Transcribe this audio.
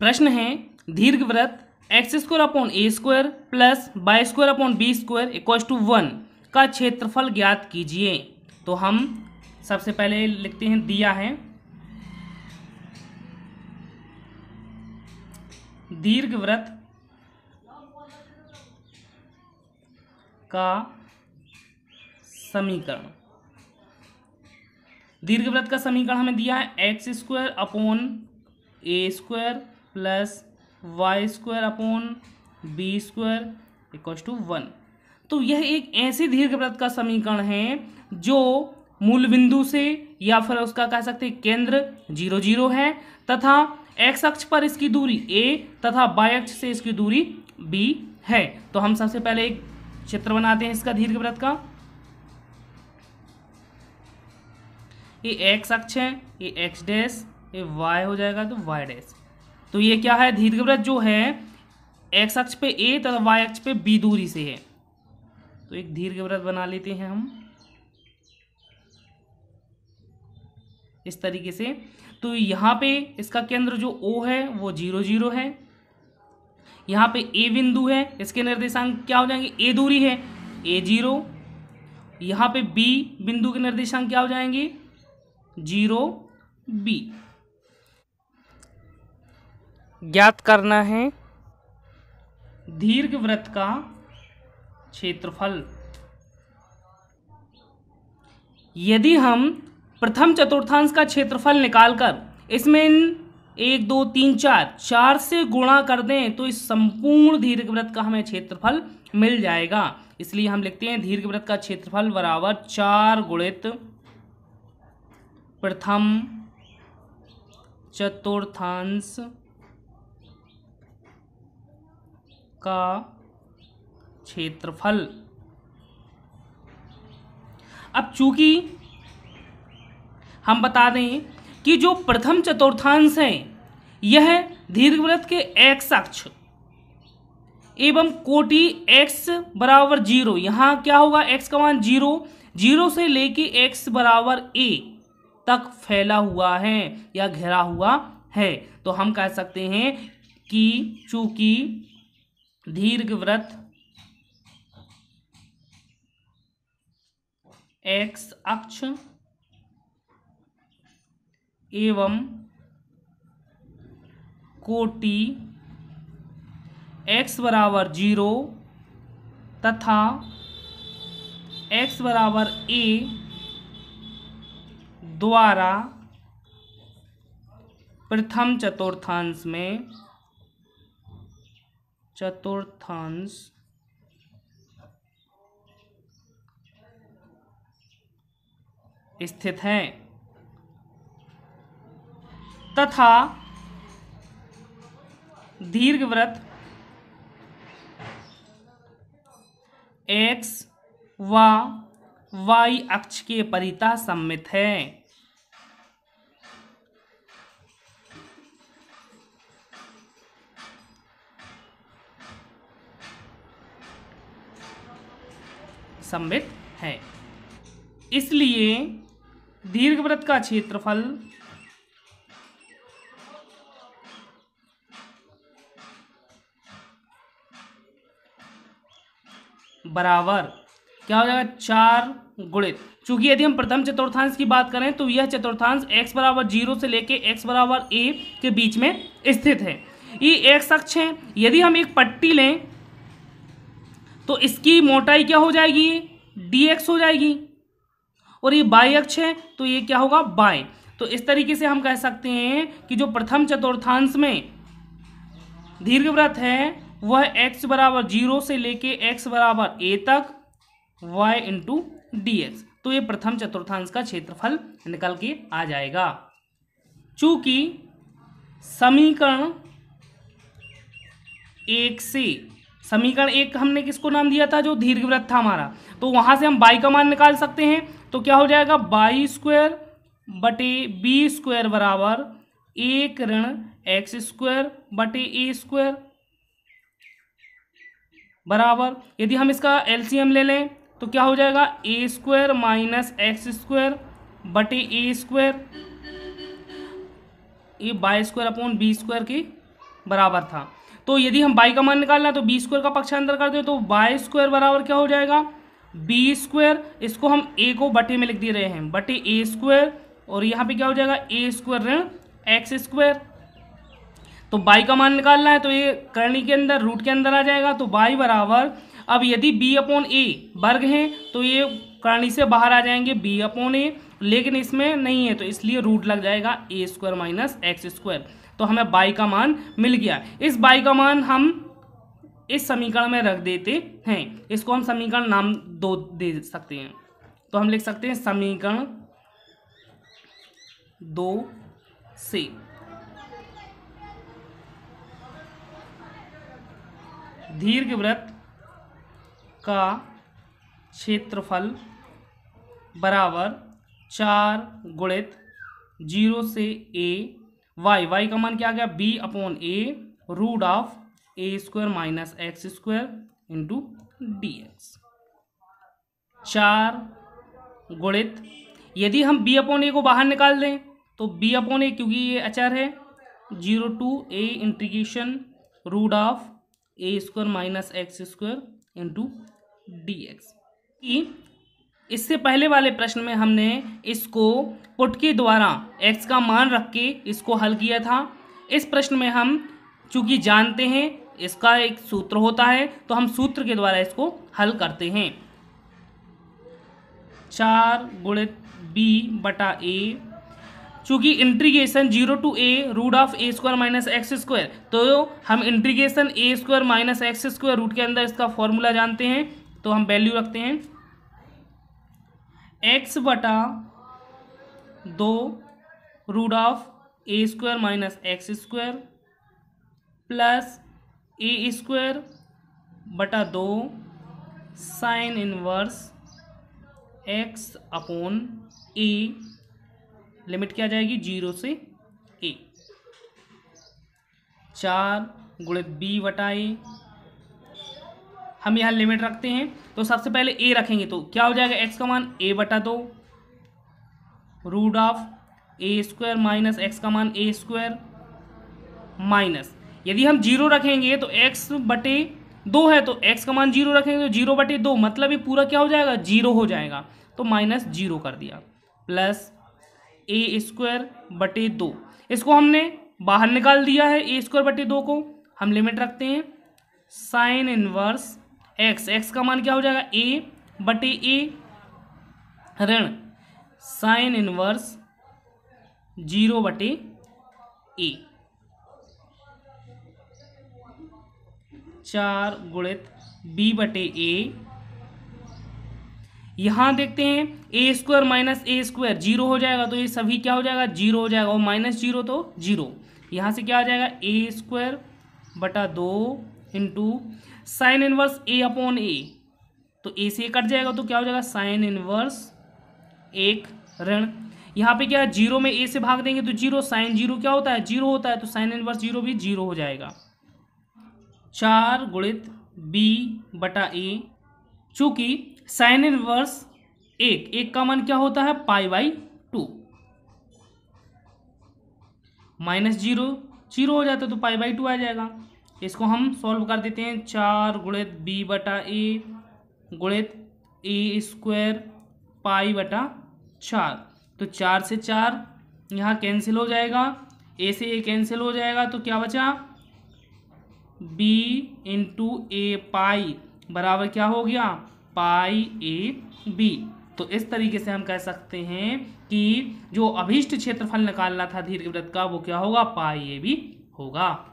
प्रश्न है दीर्घवृत्त x square upon a square plus y square upon b square equal to 1 का क्षेत्रफल ज्ञात कीजिए। तो हम सबसे पहले लिखते हैं, दिया है दीर्घवृत्त का समीकरण। दीर्घवृत्त का समीकरण हमें दिया है x square upon a square plus y square upon b square equal to 1। तो यह एक ऐसे दीर्घवृत्त का समीकरण है जो मूल बिंदु से या फिर उसका कह सकते हैं केंद्र 0 0 है तथा एक्स अक्ष पर इसकी दूरी a तथा वाई अक्ष से इसकी दूरी b है। तो हम सबसे पहले एक चित्र बनाते हैं इसका दीर्घवृत्त का। ये एक्स अक्ष है, ये एक्स डैश, ये वाई हो जाएगा तो वाई डैश। तो ये क्या है, दीर्घवृत्त जो है एक्स अक्ष पे a तथा वाई अक्ष पे b दूरी से है। तो एक दीर्घवृत्त बना लेते हैं हम इस तरीके से। तो यहाँ पे इसका केंद्र जो O है वो 0 0 है। यहाँ पे A बिंदु है, इसके निर्देशांक क्या हो जाएंगे, A दूरी है A0। यहाँ पे B बिंदु के निर्देशांक क्या हो जाएंगे 0 B। ज्ञात करना है दीर्घवृत्त का क्षेत्रफल। यदि हम प्रथम चतुर्थांश का क्षेत्रफल निकालकर इसमें 1 2 3 4 से गुणा कर दें तो इस संपूर्ण दीर्घवृत्त का हमें क्षेत्रफल मिल जाएगा। इसलिए हम लिखते हैं दीर्घवृत्त का क्षेत्रफल बराबर 4 गुणित प्रथम चतुर्थांश का क्षेत्रफल। अब चूंकि हम बता दें कि जो प्रथम चतुर्थांश है यह दीर्घवृत्त के एक्स अक्ष एवं कोटि x बराबर 0, यहाँ क्या होगा x का मान 0 से लेके x बराबर a तक फैला हुआ है या घेरा हुआ है। तो हम कह सकते हैं कि चूंकि दीर्घवृत्त x अक्ष एवं कोटि x बराबर 0 तथा x बराबर a द्वारा प्रथम चतुर्थांश में स्थित है तथा दीर्घवृत्त x व y अक्ष के परितः सममित है। सममित है, इसलिए दीर्घवृत्त का क्षेत्रफल बराबर क्या हो जाएगा 4 गुणित, चूंकि यदि हम प्रथम चतुर्थांश की बात करें तो यह चतुर्थांश x बराबर 0 से लेके x बराबर a के बीच में स्थित है। ये x अक्ष है, यदि हम एक पट्टी लें तो इसकी मोटाई क्या हो जाएगी, dx हो जाएगी, और ये y अक्ष है तो ये क्या होगा y। तो इस तरीके से हम कह सकते हैं कि जो प्रथम चतुर्थांश में दीर्घवृत्त है वह x बराबर 0 से लेके x बराबर a तक y इंटू dx। तो ये प्रथम चतुर्थांश का क्षेत्रफल निकल के आ जाएगा। चूंकि समीकरण 1 हमने किसको नाम दिया था, जो दीर्घवृत्त था हमारा, तो वहां से हम y का मान निकाल सकते हैं। तो क्या हो जाएगा वाई स्क्वायर बटे बी स्क्वायर बराबर 1 ऋण एक्स स्क्वायर बटे ए स्क्वायर बराबर, यदि हम इसका एलसीएम ले लें तो क्या हो जाएगा a square minus x square बटे ए स्क्वायर, ये y square upon b square के बराबर था। तो यदि हम y का मान निकालना है तो बी स्क्वायर का पक्षांतर करते हैं तो वाई स्क्वायर बराबर क्या हो जाएगा, बी स्क्वायर। इसको हम a को बटे में लिख दे रहे हैं, बटे ए स्क्वायर, और यहाँ पे क्या हो जाएगा ए स्क्वायर ऋण एक्स स्क्वायर। तो y का मान निकालना है तो ये करनी के अंदर रूट के अंदर आ जाएगा, तो y बराबर, अब यदि b अपॉन ए वर्ग हैं तो ये करनी से बाहर आ जाएंगे b अपॉन ए, लेकिन इसमें नहीं है तो इसलिए रूट लग जाएगा a square minus x square. तो हमें y का मान मिल गया। इस y का मान हम इस समीकरण में रख देते हैं, इसको हम समीकरण नाम 2 दे सकते हैं। तो हम लिख सकते हैं समीकरण 2 से दीर्घवृत्त का क्षेत्रफल बराबर 4 गुणित 0 से a y का मान क्या आ गया, b upon a root of a square minus x square into d x. 4 गुणित, यदि हम b अपॉन ए को बाहर निकाल दें तो b अपॉन ए, क्योंकि ये अचर है, 0 to a integration root of a square minus x square into d x. इससे पहले वाले प्रश्न में हमने इसको पुट के द्वारा x का मान रख के इसको हल किया था। इस प्रश्न में हम चूंकि जानते हैं इसका एक सूत्र होता है तो हम सूत्र के द्वारा इसको हल करते हैं। 4 गुणित b बटा a, चूंकि integration 0 to a root of a square minus x square, तो हम integration a square minus x square root के अंदर इसका फॉर्मूला जानते हैं, तो हम वैल्यू रखते हैं x बटा 2 root of a square minus x square plus a square बटा 2 sine inverse x upon a, limit क्या जाएगी 0 से a। 4 गुणित b बटा a, हम यहाँ लिमिट रखते हैं तो सबसे पहले a रखेंगे तो क्या हो जाएगा, x का मान a बटा 2 root of a square minus x का मान ए स्क्वायर माइनस, यदि हम 0 रखेंगे तो x बटे 2 है तो x का मान 0 रखेंगे तो 0 बटे 2, मतलब ये पूरा क्या हो जाएगा 0 हो जाएगा, तो माइनस 0 कर दिया, प्लस ए स्क्वायर बटे 2, इसको हमने बाहर निकाल दिया है ए स्क्वायर बटे 2 को, हम लिमिट रखते हैं साइन इनवर्स एक्स का मान क्या हो जाएगा ए बटे ए ऋण साइन इनवर्स 0 बटे ए। 4 गुणित b बटे ए, यहां देखते हैं ए स्क्वायर माइनस ए स्क्वायर 0 हो जाएगा तो ये सभी क्या हो जाएगा 0 हो जाएगा, और माइनस 0 तो 0, यहां से क्या आ जाएगा ए स्क्वायर बटा 2 इंटू साइन इनवर्स ए अपॉन ए, तो ए से कट जाएगा तो क्या हो जाएगा साइन इनवर्स 1 ऋण, यहाँ पे क्या 0 में ए से भाग देंगे तो 0, साइन 0 क्या होता है 0 होता है, तो साइन इनवर्स 0 भी 0 हो जाएगा। 4 गुणित b बटा ए, चूंकि साइन इनवर्स 1 का मान क्या होता है पाई बाई 2, माइनस 0 हो जाता है तो पाई बाई 2 आ जाएगा। इसको हम सॉल्व कर देते हैं, 4 गुणित b बटा ए गुणित ए स्क्वायर पाई बटा 4, तो 4 से 4 यहाँ कैंसिल हो जाएगा, a से a कैंसिल हो जाएगा, तो क्या बचा b इंटू ए पाई बराबर क्या हो गया पाई a b। तो इस तरीके से हम कह सकते हैं कि जो अभीष्ट क्षेत्रफल निकालना था दीर्घवृत्त का वो क्या होगा पाई a b होगा।